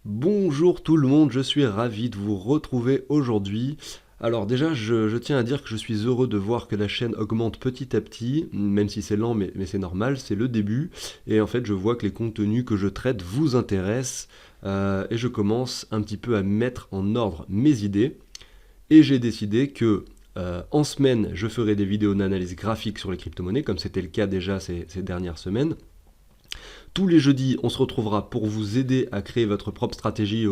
Bonjour tout le monde, je suis ravi de vous retrouver aujourd'hui. Alors déjà, je tiens à dire que je suis heureux de voir que la chaîne augmente petit à petit, même si c'est lent, mais c'est normal, c'est le début. Et en fait, je vois que les contenus que je traite vous intéressent, et je commence un petit peu à mettre en ordre mes idées. Et j'ai décidé que en semaine, je ferai des vidéos d'analyse graphique sur les crypto-monnaies, comme c'était le cas déjà ces dernières semaines. Tous les jeudis, on se retrouvera pour vous aider à créer votre propre stratégie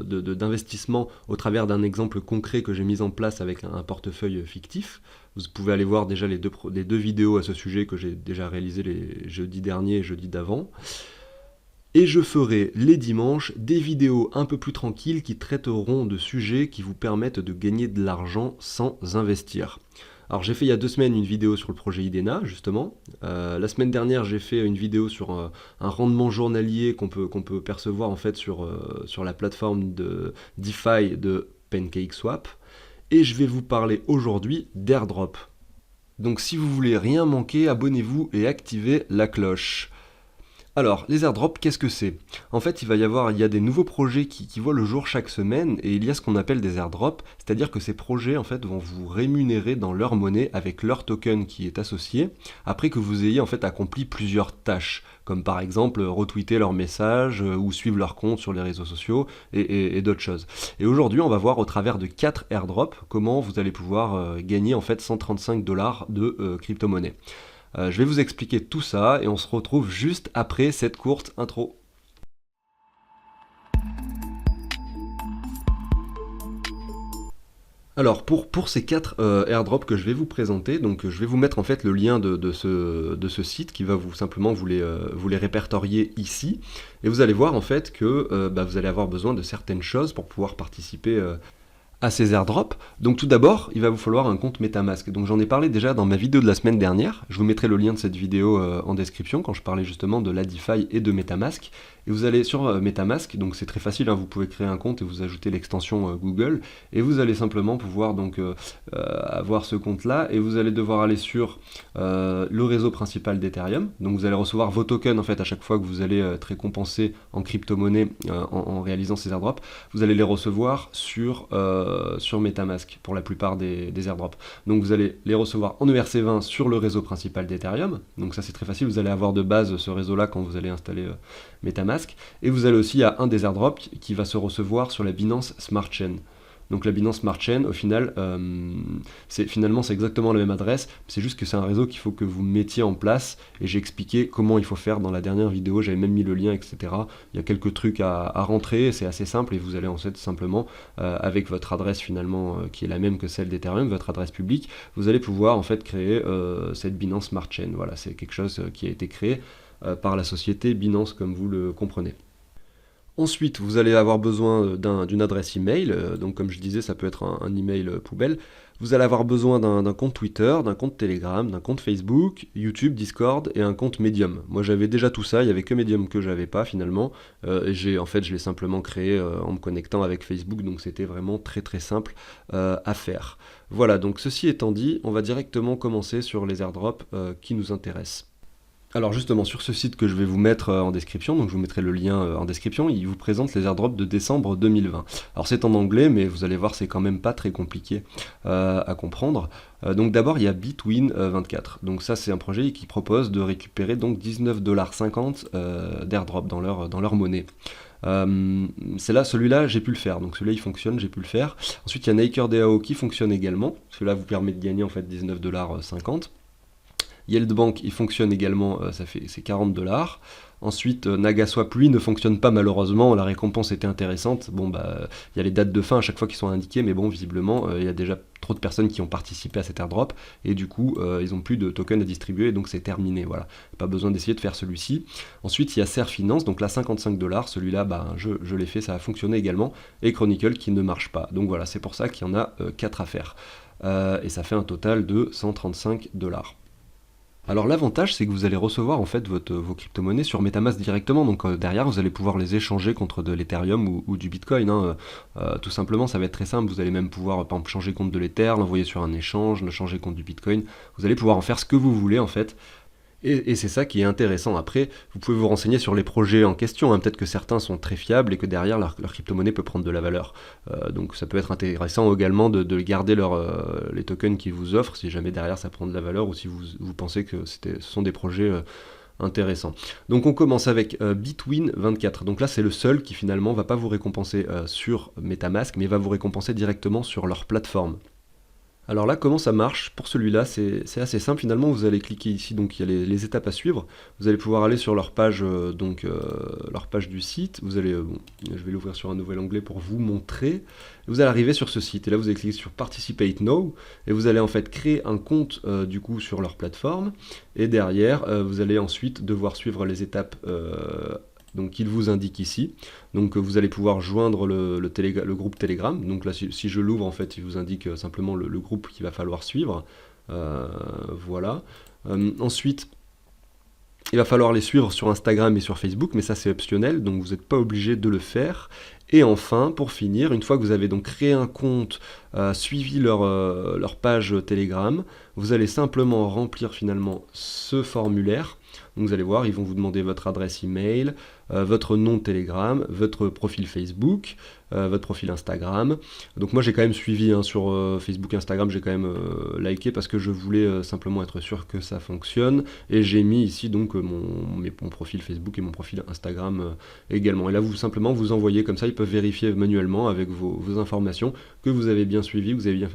d'investissement au travers d'un exemple concret que j'ai mis en place avec un portefeuille fictif. Vous pouvez aller voir déjà les deux vidéos à ce sujet que j'ai déjà réalisées les jeudis derniers et jeudis d'avant. Et je ferai les dimanches des vidéos un peu plus tranquilles qui traiteront de sujets qui vous permettent de gagner de l'argent sans investir. Alors j'ai fait il y a 2 semaines une vidéo sur le projet IDENA justement. La semaine dernière j'ai fait une vidéo sur un rendement journalier qu'on peut percevoir en fait sur la plateforme de DeFi de PancakeSwap. Et je vais vous parler aujourd'hui d'airdrop. Donc si vous voulez rien manquer, abonnez-vous et activez la cloche. Alors, les airdrops, qu'est-ce que c'est? En fait, il y a des nouveaux projets qui voient le jour chaque semaine, et il y a ce qu'on appelle des airdrops, c'est-à-dire que ces projets, en fait, vont vous rémunérer dans leur monnaie avec leur token qui est associé, après que vous ayez, en fait, accompli plusieurs tâches, comme par exemple retweeter leurs messages, ou suivre leur compte sur les réseaux sociaux, et d'autres choses. Et aujourd'hui, on va voir au travers de 4 airdrops comment vous allez pouvoir gagner, en fait, 135 dollars de crypto-monnaie. Je vais vous expliquer tout ça et on se retrouve juste après cette courte intro. Alors pour ces 4 airdrops que je vais vous présenter, donc je vais vous mettre en fait le lien de ce site qui va simplement vous les répertorier ici. Et vous allez voir en fait que vous allez avoir besoin de certaines choses pour pouvoir participer à ces airdrops. Donc tout d'abord, il va vous falloir un compte MetaMask. Donc j'en ai parlé déjà dans ma vidéo de la semaine dernière. Je vous mettrai le lien de cette vidéo en description quand je parlais justement de la DeFi et de MetaMask. Et vous allez sur MetaMask, donc c'est très facile, hein, vous pouvez créer un compte et vous ajoutez l'extension Google. Et vous allez simplement pouvoir donc avoir ce compte-là et vous allez devoir aller sur le réseau principal d'Ethereum. Donc vous allez recevoir vos tokens en fait à chaque fois que vous allez être récompensé en crypto-monnaie en réalisant ces airdrops. Vous allez les recevoir sur MetaMask pour la plupart des airdrops. Donc vous allez les recevoir en ERC20 sur le réseau principal d'Ethereum. Donc ça c'est très facile, vous allez avoir de base ce réseau-là quand vous allez installer MetaMask. Et vous allez aussi à un des airdrops qui va se recevoir sur la Binance Smart Chain. Donc la Binance Smart Chain, au final, c'est exactement la même adresse, c'est juste que c'est un réseau qu'il faut que vous mettiez en place, et j'ai expliqué comment il faut faire dans la dernière vidéo, j'avais même mis le lien, etc. Il y a quelques trucs à rentrer, c'est assez simple, et vous allez en fait simplement, avec votre adresse finalement, qui est la même que celle d'Ethereum, votre adresse publique, vous allez pouvoir en fait créer cette Binance Smart Chain. Voilà, c'est quelque chose qui a été créé par la société Binance, comme vous le comprenez. Ensuite, vous allez avoir besoin d'une adresse email, donc comme je disais, ça peut être un email poubelle. Vous allez avoir besoin d'un compte Twitter, d'un compte Telegram, d'un compte Facebook, YouTube, Discord et un compte Medium. Moi j'avais déjà tout ça, il n'y avait que Medium que j'avais pas finalement. Et je l'ai simplement créé en me connectant avec Facebook, donc c'était vraiment très très simple à faire. Voilà, donc ceci étant dit, on va directement commencer sur les airdrops qui nous intéressent. Alors justement, sur ce site que je vais vous mettre en description, donc je vous mettrai le lien en description, il vous présente les airdrops de décembre 2020. Alors c'est en anglais, mais vous allez voir, c'est quand même pas très compliqué à comprendre. Donc d'abord, il y a Bitwin24. Donc ça, c'est un projet qui propose de récupérer donc 19,50 $ d'airdrop dans leur monnaie. Celui-là, j'ai pu le faire. Donc celui-là, il fonctionne, j'ai pu le faire. Ensuite, il y a NakerDAO qui fonctionne également. Celui-là vous permet de gagner en fait 19,50 $. Yield Bank, il fonctionne également, c'est 40 $. Ensuite, Nagaswap, lui, ne fonctionne pas malheureusement, la récompense était intéressante. Bon, il y a les dates de fin à chaque fois qui sont indiquées, mais bon, visiblement, il y a déjà trop de personnes qui ont participé à cet airdrop, et du coup, ils n'ont plus de tokens à distribuer, donc c'est terminé, voilà. Pas besoin d'essayer de faire celui-ci. Ensuite, il y a Serre Finance, donc là, 55 $, celui-là, je l'ai fait, ça a fonctionné également, et Chronicle qui ne marche pas. Donc voilà, c'est pour ça qu'il y en a 4 à faire. Et ça fait un total de 135 $. Alors l'avantage c'est que vous allez recevoir en fait vos crypto-monnaies sur MetaMask directement, donc derrière vous allez pouvoir les échanger contre de l'Ethereum ou du Bitcoin, hein. Tout simplement ça va être très simple, vous allez même pouvoir par exemple changer contre de l'Ether, l'envoyer sur un échange, le changer contre du Bitcoin, vous allez pouvoir en faire ce que vous voulez en fait. Et c'est ça qui est intéressant. Après, vous pouvez vous renseigner sur les projets en question, hein. Peut-être que certains sont très fiables et que derrière, leur crypto-monnaie peut prendre de la valeur. Donc ça peut être intéressant également de garder les tokens qu'ils vous offrent, si jamais derrière ça prend de la valeur, ou si vous pensez que ce sont des projets intéressants. Donc on commence avec Bitwin24. Donc là, c'est le seul qui finalement va pas vous récompenser sur MetaMask, mais va vous récompenser directement sur leur plateforme. Alors là, comment ça marche? Pour celui-là, c'est assez simple. Finalement, vous allez cliquer ici, donc il y a les étapes à suivre. Vous allez pouvoir aller sur leur page, leur page du site. Vous allez, bon, je vais l'ouvrir sur un nouvel onglet pour vous montrer. Vous allez arriver sur ce site, et là vous allez cliquer sur Participate Now, et vous allez en fait créer un compte du coup sur leur plateforme, et derrière, vous allez ensuite devoir suivre les étapes donc qu'il vous indique ici. Donc vous allez pouvoir joindre le groupe Telegram. Donc là, si je l'ouvre, en fait, il vous indique simplement le groupe qu'il va falloir suivre. Voilà. Ensuite, il va falloir les suivre sur Instagram et sur Facebook, mais ça c'est optionnel, donc vous n'êtes pas obligé de le faire. Et enfin, pour finir, une fois que vous avez donc créé un compte, suivi leur page Telegram, vous allez simplement remplir finalement ce formulaire. Donc vous allez voir, ils vont vous demander votre adresse email, votre nom de Telegram, votre profil Facebook, votre profil Instagram. Donc moi j'ai quand même suivi hein, sur Facebook, Instagram, j'ai quand même liké parce que je voulais simplement être sûr que ça fonctionne. Et j'ai mis ici donc mon profil Facebook et mon profil Instagram également. Et là vous simplement vous envoyez comme ça, ils peuvent vérifier manuellement avec vos informations que vous avez bien suivi, vous avez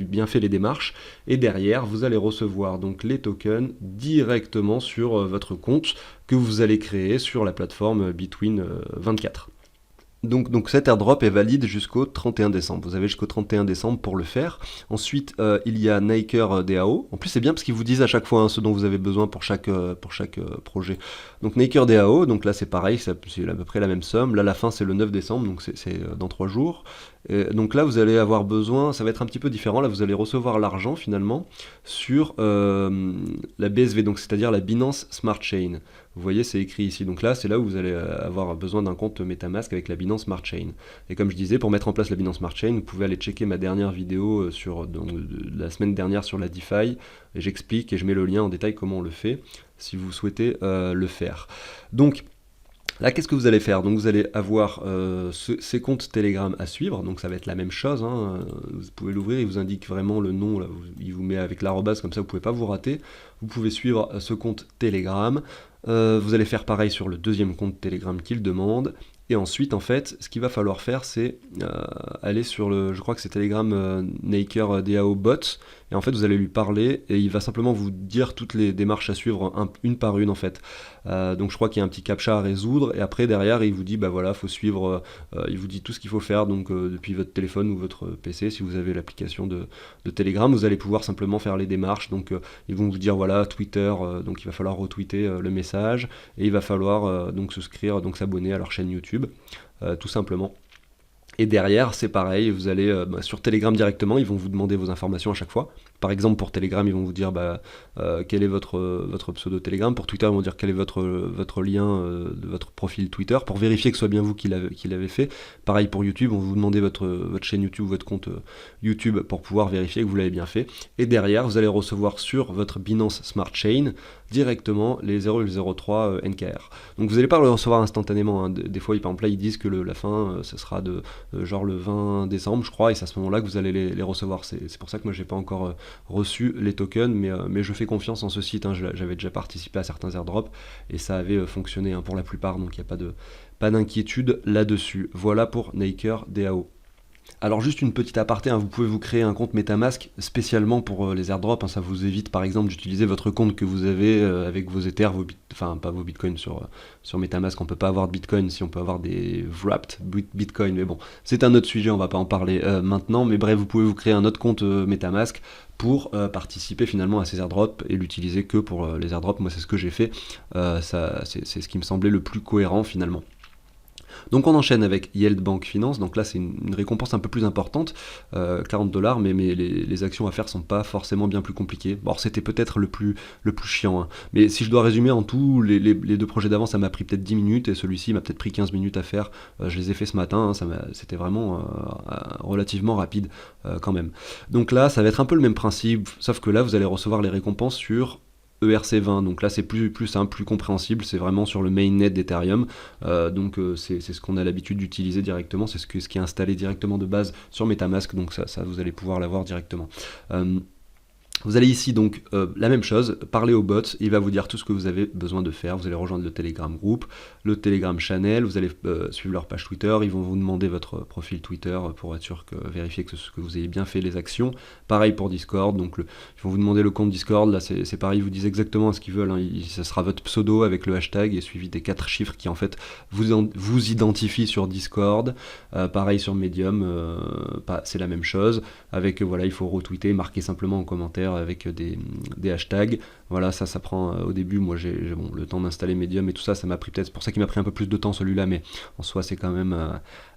bien fait les démarches. Et derrière, vous allez recevoir donc les tokens directement sur votre compte que vous allez créer sur la plateforme Bitwin24. Donc cet airdrop est valide jusqu'au 31 décembre. Vous avez jusqu'au 31 décembre pour le faire. Ensuite, il y a Naker DAO. En plus, c'est bien parce qu'ils vous disent à chaque fois hein, ce dont vous avez besoin pour chaque projet. Donc Naker DAO, donc là c'est pareil, c'est à peu près la même somme. Là, la fin c'est le 9 décembre, donc c'est dans 3 jours. Donc là, vous allez avoir besoin, ça va être un petit peu différent. Là, vous allez recevoir l'argent finalement sur la BSV, donc c'est-à-dire la Binance Smart Chain. Vous voyez, c'est écrit ici. Donc là, c'est là où vous allez avoir besoin d'un compte MetaMask avec la Binance Smart Chain. Et comme je disais, pour mettre en place la Binance Smart Chain, vous pouvez aller checker ma dernière vidéo de la semaine dernière sur la DeFi. Et j'explique et je mets le lien en détail comment on le fait, si vous souhaitez le faire. Donc, là, qu'est-ce que vous allez faire? Donc vous allez avoir ces comptes Telegram à suivre, donc ça va être la même chose, hein. Vous pouvez l'ouvrir, il vous indique vraiment le nom, là, il vous met avec l'arrobase, comme ça vous ne pouvez pas vous rater. Vous pouvez suivre ce compte Telegram, vous allez faire pareil sur le deuxième compte Telegram qu'il demande, et ensuite en fait, ce qu'il va falloir faire c'est aller sur je crois que c'est Telegram Naker DAO Bot, et en fait vous allez lui parler, et il va simplement vous dire toutes les démarches à suivre une par une en fait. Donc je crois qu'il y a un petit captcha à résoudre, et après derrière il vous dit bah voilà, faut suivre, il vous dit tout ce qu'il faut faire, donc depuis votre téléphone ou votre PC, si vous avez l'application de Telegram, vous allez pouvoir simplement faire les démarches, donc ils vont vous dire voilà, Twitter, donc il va falloir retweeter le message, et il va falloir donc souscrire, donc s'abonner à leur chaîne YouTube, tout simplement. Et derrière, c'est pareil, vous allez sur Telegram directement, ils vont vous demander vos informations à chaque fois. Par exemple, pour Telegram, ils vont vous dire quel est votre pseudo Telegram. Pour Twitter, ils vont dire quel est votre lien de votre profil Twitter, pour vérifier que ce soit bien vous qui l'avez fait. Pareil pour YouTube, on va vous demander votre chaîne YouTube, votre compte YouTube, pour pouvoir vérifier que vous l'avez bien fait. Et derrière, vous allez recevoir sur votre Binance Smart Chain directement les 0,03 NKR. Donc vous n'allez pas le recevoir instantanément, hein. Des fois, par exemple, là, ils disent que la fin, ce sera genre le 20 décembre, je crois, et c'est à ce moment-là que vous allez les recevoir. C'est pour ça que moi, j'ai pas encore reçu les tokens, mais je fais confiance en ce site, hein. J'avais déjà participé à certains airdrops, et ça avait fonctionné hein, pour la plupart, donc il n'y a pas d'inquiétude là-dessus. Voilà pour Naker DAO. Alors juste une petite aparté, hein, vous pouvez vous créer un compte MetaMask spécialement pour les airdrops, hein, ça vous évite par exemple d'utiliser votre compte que vous avez avec vos Ethers, enfin pas vos bitcoins sur MetaMask, on peut pas avoir de bitcoin si on peut avoir des wrapped bitcoin, mais bon, c'est un autre sujet, on va pas en parler maintenant, mais bref, vous pouvez vous créer un autre compte MetaMask pour participer finalement à ces airdrops et l'utiliser que pour les airdrops. Moi c'est ce que j'ai fait, c'est ce qui me semblait le plus cohérent finalement. Donc on enchaîne avec Yield Bank Finance, donc là c'est une récompense un peu plus importante, $40, mais les actions à faire sont pas forcément bien plus compliquées. Bon, c'était peut-être le plus chiant, hein. Mais si je dois résumer en tout, les deux projets d'avant ça m'a pris peut-être 10 minutes, et celui-ci m'a peut-être pris 15 minutes à faire, je les ai fait ce matin, hein, c'était vraiment relativement rapide quand même. Donc là ça va être un peu le même principe, sauf que là vous allez recevoir les récompenses sur ERC20, donc là c'est plus simple, plus compréhensible, c'est vraiment sur le mainnet d'Ethereum, c'est ce qu'on a l'habitude d'utiliser directement, c'est ce qui est installé directement de base sur MetaMask, donc ça vous allez pouvoir l'avoir directement. Vous allez ici donc la même chose, parler au bot, il va vous dire tout ce que vous avez besoin de faire, vous allez rejoindre le Telegram groupe, le Telegram channel, vous allez suivre leur page Twitter, ils vont vous demander votre profil Twitter pour être sûr vérifier que vous ayez bien fait les actions. Pareil pour Discord, donc ils vont vous demander le compte Discord, là c'est pareil, ils vous disent exactement ce qu'ils veulent, hein, ça sera votre pseudo avec le hashtag et suivi des 4 chiffres qui en fait vous identifient sur Discord. Pareil sur Medium, c'est la même chose, avec voilà, il faut retweeter, marquer simplement en commentaire avec des hashtags. Voilà, ça prend au début, moi j'ai le temps d'installer Medium et tout ça, ça m'a pris peut-être, c'est pour ça qu'il m'a pris un peu plus de temps celui-là, mais en soi c'est quand même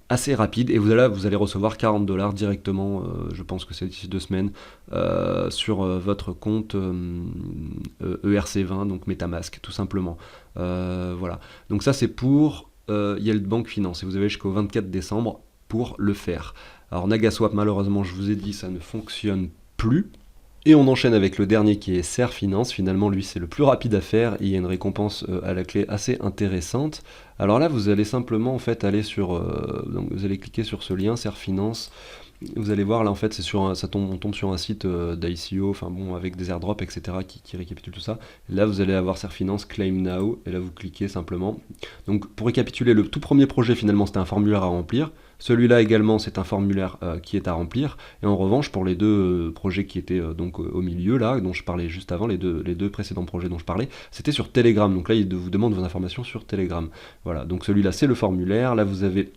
assez rapide, et vous allez recevoir 40$ directement, je pense que c'est d'ici 2 semaines, sur votre compte ERC20, donc MetaMask, tout simplement. Voilà, donc ça c'est pour Yield Bank Finance, et vous avez jusqu'au 24 décembre pour le faire. Alors NagaSwap, malheureusement, je vous ai dit, ça ne fonctionne plus. Et on enchaîne avec le dernier qui est Serre Finance. Finalement, lui, c'est le plus rapide à faire. Il y a une récompense à la clé assez intéressante. Alors là, vous allez simplement en fait aller sur, donc vous allez cliquer sur ce lien Serre Finance. Vous allez voir là en fait c'est on tombe sur un site d'ICO, enfin bon, avec des airdrops etc. qui récapitule tout ça. Et là vous allez avoir Serre Finance Claim Now, et là vous cliquez simplement. Donc pour récapituler, le tout premier projet finalement c'était un formulaire à remplir. Celui-là également c'est un formulaire qui est à remplir. Et en revanche pour les deux projets qui étaient donc au milieu là, dont je parlais juste avant, les deux précédents projets dont je parlais, c'était sur Telegram. Donc là il vous demande vos informations sur Telegram. Voilà, donc celui-là c'est le formulaire. Là vous avez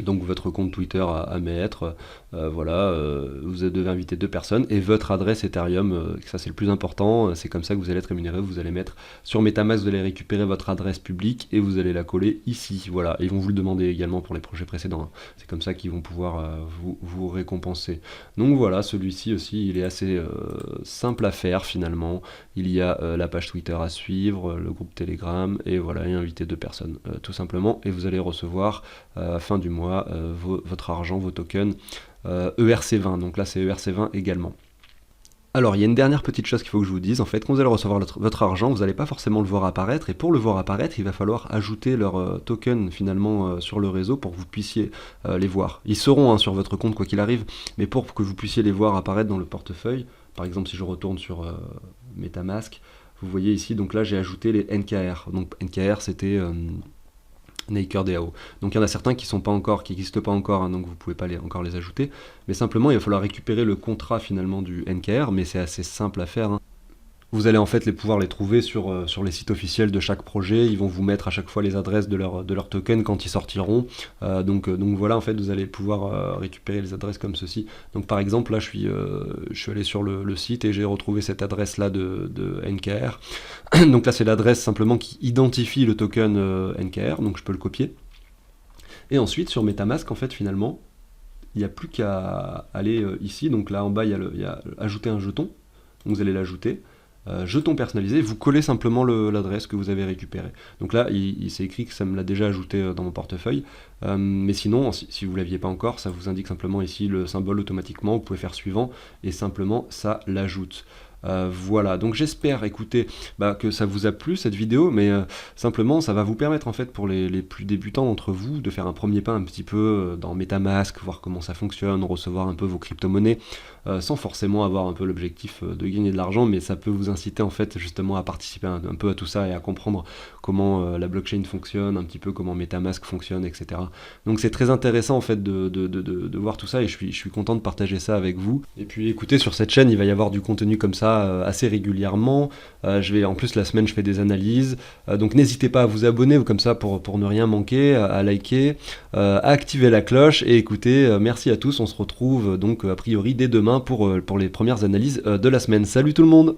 donc votre compte Twitter à mettre, voilà, vous devez inviter 2 personnes, et votre adresse Ethereum, ça c'est le plus important, c'est comme ça que vous allez être rémunéré. Vous allez mettre sur MetaMask, vous allez récupérer votre adresse publique, et vous allez la coller ici, voilà, et ils vont vous le demander également pour les projets précédents, hein. C'est comme ça qu'ils vont pouvoir vous récompenser. Donc voilà, celui-ci aussi, il est assez simple à faire finalement. Il y a la page Twitter à suivre, le groupe Telegram, et voilà, et inviter 2 personnes, tout simplement, et vous allez recevoir à fin du mois votre argent, vos tokens ERC20, donc là c'est ERC20 également. Alors il y a une dernière petite chose qu'il faut que je vous dise, en fait quand vous allez recevoir votre argent, vous n'allez pas forcément le voir apparaître, et pour le voir apparaître, il va falloir ajouter leurs tokens finalement sur le réseau pour que vous puissiez les voir. Ils seront sur votre compte quoi qu'il arrive, mais pour que vous puissiez les voir apparaître dans le portefeuille, par exemple si je retourne sur MetaMask, vous voyez ici, donc là j'ai ajouté les NKR, donc NKR c'était NakerDAO. Donc il y en a certains qui n'existent pas encore, hein, donc vous ne pouvez pas encore les ajouter, mais simplement il va falloir récupérer le contrat finalement du NKR, mais c'est assez simple à faire, hein. Vous allez en fait pouvoir les trouver sur les sites officiels de chaque projet. Ils vont vous mettre à chaque fois les adresses de leurs tokens quand ils sortiront. Donc voilà, en fait, vous allez pouvoir récupérer les adresses comme ceci. Donc par exemple, là, je suis allé sur le site et j'ai retrouvé cette adresse-là de NKR. Donc là, c'est l'adresse simplement qui identifie le token NKR, donc je peux le copier. Et ensuite, sur MetaMask, en fait, finalement, il n'y a plus qu'à aller ici. Donc là, en bas, il y a ajouter un jeton. Donc vous allez l'ajouter. Jeton personnalisé, vous collez simplement l'adresse que vous avez récupérée. Donc là, il s'est écrit que ça me l'a déjà ajouté dans mon portefeuille, mais sinon, si vous ne l'aviez pas encore, ça vous indique simplement ici le symbole automatiquement, vous pouvez faire suivant, et simplement ça l'ajoute. Voilà, donc j'espère, écoutez, que ça vous a plu cette vidéo, mais simplement ça va vous permettre en fait pour les plus débutants d'entre vous de faire un premier pas un petit peu dans MetaMask, voir comment ça fonctionne, recevoir un peu vos crypto-monnaies, sans forcément avoir un peu l'objectif de gagner de l'argent, mais ça peut vous inciter en fait justement à participer un peu à tout ça et à comprendre comment la blockchain fonctionne, un petit peu comment MetaMask fonctionne, etc. Donc c'est très intéressant en fait de voir tout ça, et je suis content de partager ça avec vous. Et puis écoutez, sur cette chaîne il va y avoir du contenu comme ça assez régulièrement. En plus la semaine je fais des analyses, donc n'hésitez pas à vous abonner comme ça pour ne rien manquer, à liker, à activer la cloche, et écoutez, merci à tous, on se retrouve donc a priori dès demain pour les premières analyses de la semaine. Salut tout le monde!